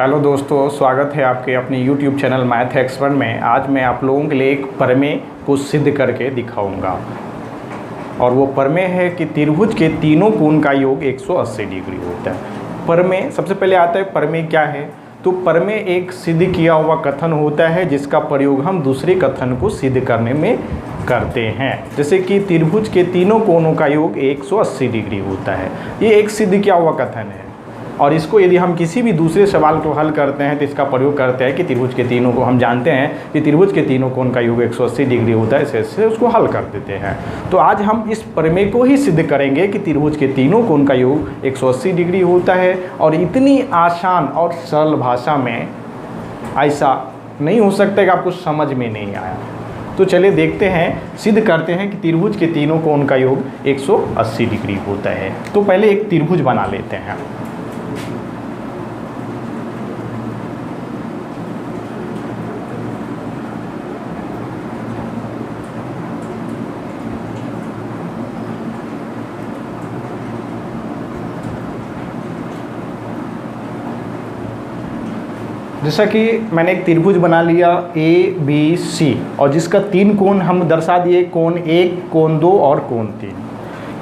Hello दोस्तों, स्वागत है आपके अपने YouTube चैनल मैथ एक्सपर्ट में। आज मैं आप लोगों के लिए एक प्रमेय को सिद्ध करके दिखाऊंगा और वो प्रमेय है कि त्रिभुज के तीनों कोण का योग 180 डिग्री होता है। प्रमेय सबसे पहले आता है, प्रमेय क्या है? तो प्रमेय एक सिद्ध किया हुआ कथन होता है जिसका प्रयोग हम दूसरे कथन को सिद्ध करने में करते हैं। जैसे कि त्रिभुज के तीनों कोणों का योग 180 डिग्री होता है, ये एक सिद्ध किया हुआ कथन है। और इसको यदि हम किसी भी दूसरे सवाल को हल करते हैं तो इसका प्रयोग करते हैं कि त्रिभुज के तीनों को हम जानते हैं कि त्रिभुज के तीनों कोण का योग 180 डिग्री होता है, ऐसे उसको हल कर देते हैं। तो आज हम इस प्रमेय को ही सिद्ध करेंगे कि त्रिभुज के तीनों कोण का योग 180 डिग्री होता है। और इतनी आसान और सरल भाषा में ऐसा नहीं हो सकता कि आपको समझ में नहीं आया। तो चलिए देखते हैं, सिद्ध करते हैं कि त्रिभुज के तीनों कोण का योग 180 डिग्री होता है। तो पहले एक त्रिभुज बना लेते हैं। जैसा कि मैंने एक त्रिभुज बना लिया ABC और जिसका तीन कोण हम दर्शा दिए, कोण 1, कोण 2 और कोण 3।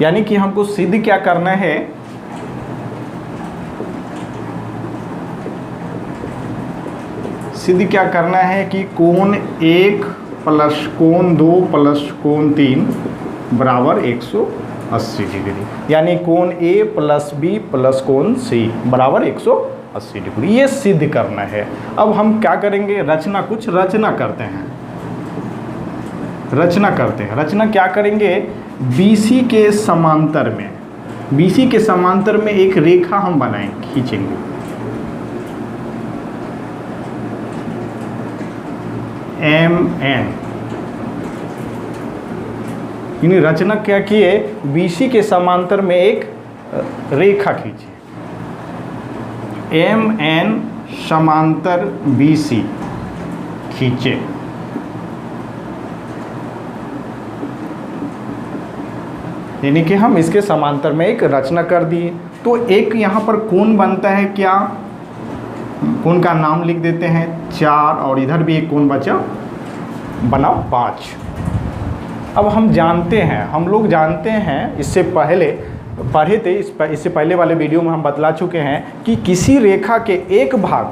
यानी कि हमको सिद्ध क्या करना है, सिद्ध क्या करना है कि कोण 1 प्लस कोण 2 प्लस कोण 3 बराबर 180 डिग्री। यानी कोण A प्लस B प्लस कोण C बराबर 180 डिग्री, ये सिद्ध करना है। अब हम क्या करेंगे, कुछ रचना करते हैं। रचना क्या करेंगे, BC के समांतर में एक रेखा हम बनाएंगे, खींचेंगे। MN यानी रचना क्या किए, BC के समांतर में एक रेखा खींची। MN समांतर BC खींचे। यानी कि हम इसके समांतर में एक रचना कर दिए। तो एक यहाँ पर कोण बनता है, क्या कोण का नाम लिख देते हैं 4, और इधर भी एक कोण बना 5। अब हम लोग जानते हैं, इससे पहले पढ़े थे, इससे पहले वाले वीडियो में हम बतला चुके हैं कि किसी रेखा के एक भाग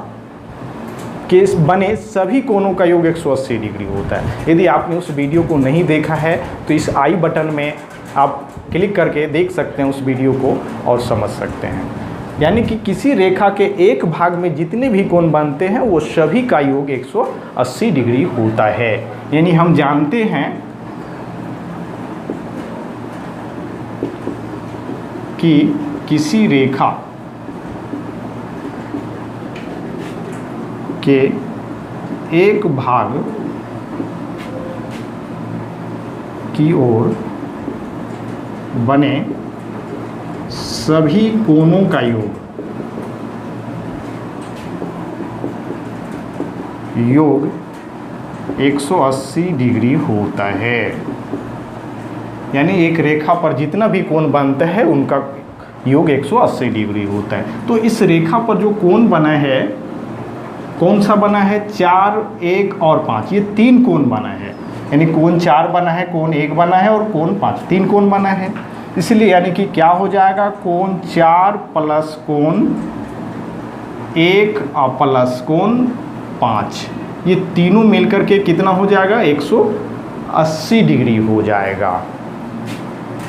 के बने सभी कोणों का योग 180 डिग्री होता है। यदि आपने उस वीडियो को नहीं देखा है तो इस आई बटन में आप क्लिक करके देख सकते हैं उस वीडियो को और समझ सकते हैं। यानी कि किसी रेखा के एक भाग में जितने भी कोण बनते हैं वो सभी का योग 180 डिग्री होता है। यानी हम जानते हैं कि किसी रेखा के एक भाग की ओर बने सभी कोणों का योग 180 डिग्री होता है। यानी एक रेखा पर जितना भी कोण बनता है उनका योग 180 डिग्री होता है। तो इस रेखा पर जो कोण बना है, कौन सा बना है, 4, 1 और 5, ये 3 कोण बना है। यानी कोण 4 बना है, कोण 1 बना है और कोण 5, 3 कोण बना है। इसलिए यानी कि क्या हो जाएगा, कोण 4 प्लस कोण 1 और प्लस कोण 5, ये तीनों मिलकर के कितना हो जाएगा, 180 डिग्री हो जाएगा।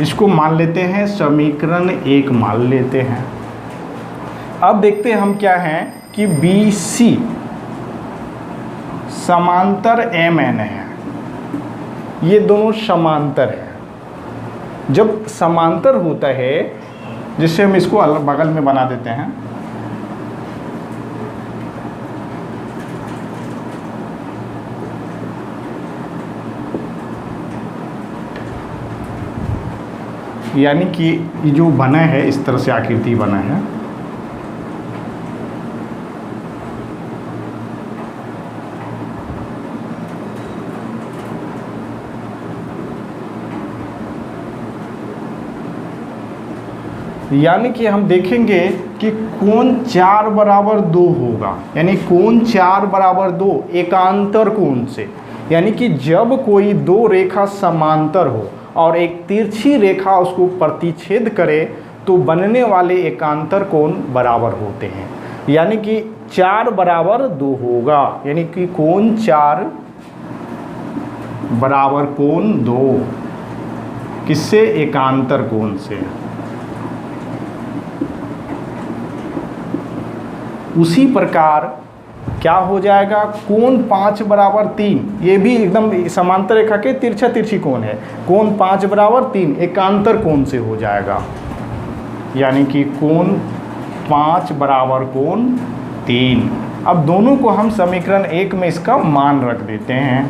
इसको मान लेते हैं समीकरण 1 मान लेते हैं। अब देखते हैं हम क्या हैं कि BC समांतर MN है, ये दोनों समांतर है। जब समांतर होता है, जिससे हम इसको अलग बगल में बना देते हैं, यानी कि जो बना है इस तरह से आकृति बना है, यानी कि हम देखेंगे कि कोण 4 बराबर 2 होगा, यानी कोण 4 बराबर 2 एकांतर कोण से, यानी कि जब कोई दो रेखा समांतर हो और एक तिरछी रेखा उसको प्रतिच्छेद करे तो बनने वाले एकांतर कोण बराबर होते हैं। यानी कि 4 बराबर 2 होगा, यानी कि कोण 4 बराबर कोण 2 किससे? एकांतर कोण से। उसी प्रकार क्या हो जाएगा? कोण 5 बराबर 3, ये भी एकदम समांतर रेखा के तिरछा तिरछी कोण है। कोण 5 बराबर 3 एकांतर कोण से हो जाएगा, यानी कि कोण 5 बराबर कोण 3। अब दोनों को हम समीकरण 1 में इसका मान रख देते हैं।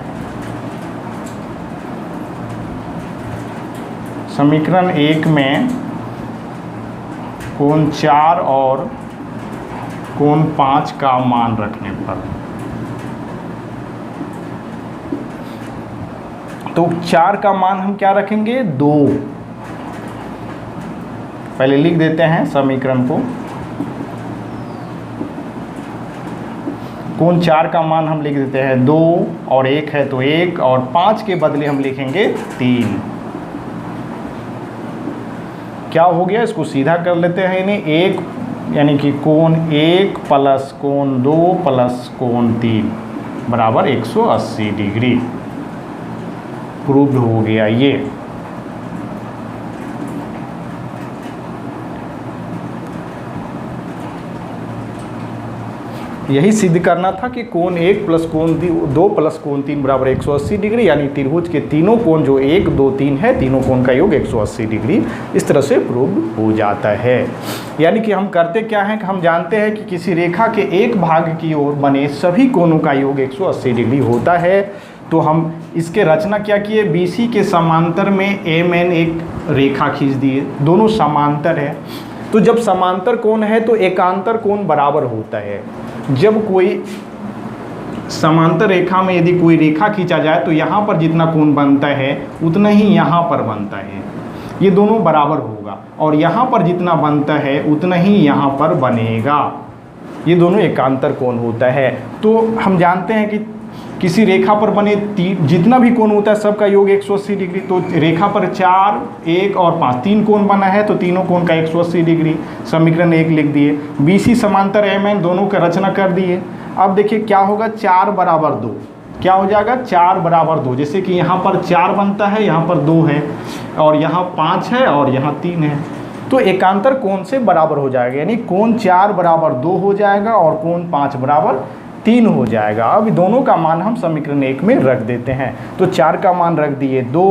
समीकरण 1 में कोण 4 और कोण 5 का मान रखने पर, तो 4 का मान हम क्या रखेंगे? 2। पहले लिख देते हैं समीकरण को। कोण 4 का मान हम लिख देते हैं 2 और 1 है तो 1 और 5 के बदले हम लिखेंगे 3। क्या हो गया? इसको सीधा कर लेते हैं। इन्हें 1 यानी कि कोण 1 प्लस कोण 2 प्लस कोण 3 बराबर 180 डिग्री। प्रूव्ड हो गया ये। यही सिद्ध करना था कि कोण 1 प्लस कोण 2 प्लस कोण 3 बराबर 180 डिग्री, यानी त्रिभुज के तीनों कोण जो 1, 2, 3 है, तीनों कोण का योग 180 डिग्री। इस तरह से प्रूव हो जाता है। यानी कि हम करते क्या हैं कि हम जानते हैं कि किसी रेखा के एक भाग की ओर बने सभी कोणों का योग 180 डिग्री होता है। तो हम इसके रचना क्या किए? BC के समांतर में MN एक रेखा खींच दिए, दोनों समांतर है। तो जब समांतर कोण है तो एकांतर कोण बराबर होता है। जब कोई समांतर रेखा में यदि कोई रेखा खींचा जाए तो यहाँ पर जितना कोण बनता है उतना ही यहाँ पर बनता है, ये दोनों बराबर होगा। और यहाँ पर जितना बनता है उतना ही यहाँ पर बनेगा, ये दोनों एकांतर कोण होता है। तो हम जानते हैं कि किसी रेखा पर बने जितना भी कोण होता है सबका योग 180 डिग्री। तो रेखा पर 4, 1 और 5 3 कोण बना है तो तीनों कोण का 180 डिग्री। समीकरण 1 लिख दिए। BC समांतर MN दोनों का रचना कर दिए। अब देखिए क्या होगा? 4 बराबर 2 क्या हो जाएगा? 4 बराबर 2। जैसे कि यहाँ पर 4 बनता है, यहाँ पर 2 है और यहाँ 5 है और यहाँ 3 है, तो एकांतर कोण से बराबर हो जाएगा। यानी कोण 4 बराबर 2 हो जाएगा और कोण 5 बराबर 3 हो जाएगा। अब दोनों का मान हम समीकरण 1 में रख देते हैं। तो 4 का मान रख दिए 2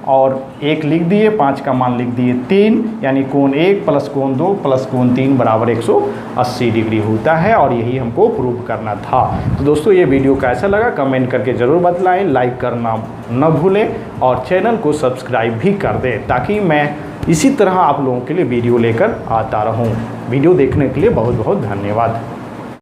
और 1 लिख दिए, 5 का मान लिख दिए 3, यानी कोण 1 प्लस कोण 2 प्लस कोण 3 बराबर 180 डिग्री होता है। और यही हमको प्रूव करना था। तो दोस्तों ये वीडियो कैसा लगा कमेंट करके ज़रूर बतलाएं, लाइक करना न भूलें और चैनल को सब्सक्राइब भी कर दें ताकि मैं इसी तरह आप लोगों के लिए वीडियो लेकर आता रहूं। वीडियो देखने के लिए बहुत बहुत धन्यवाद।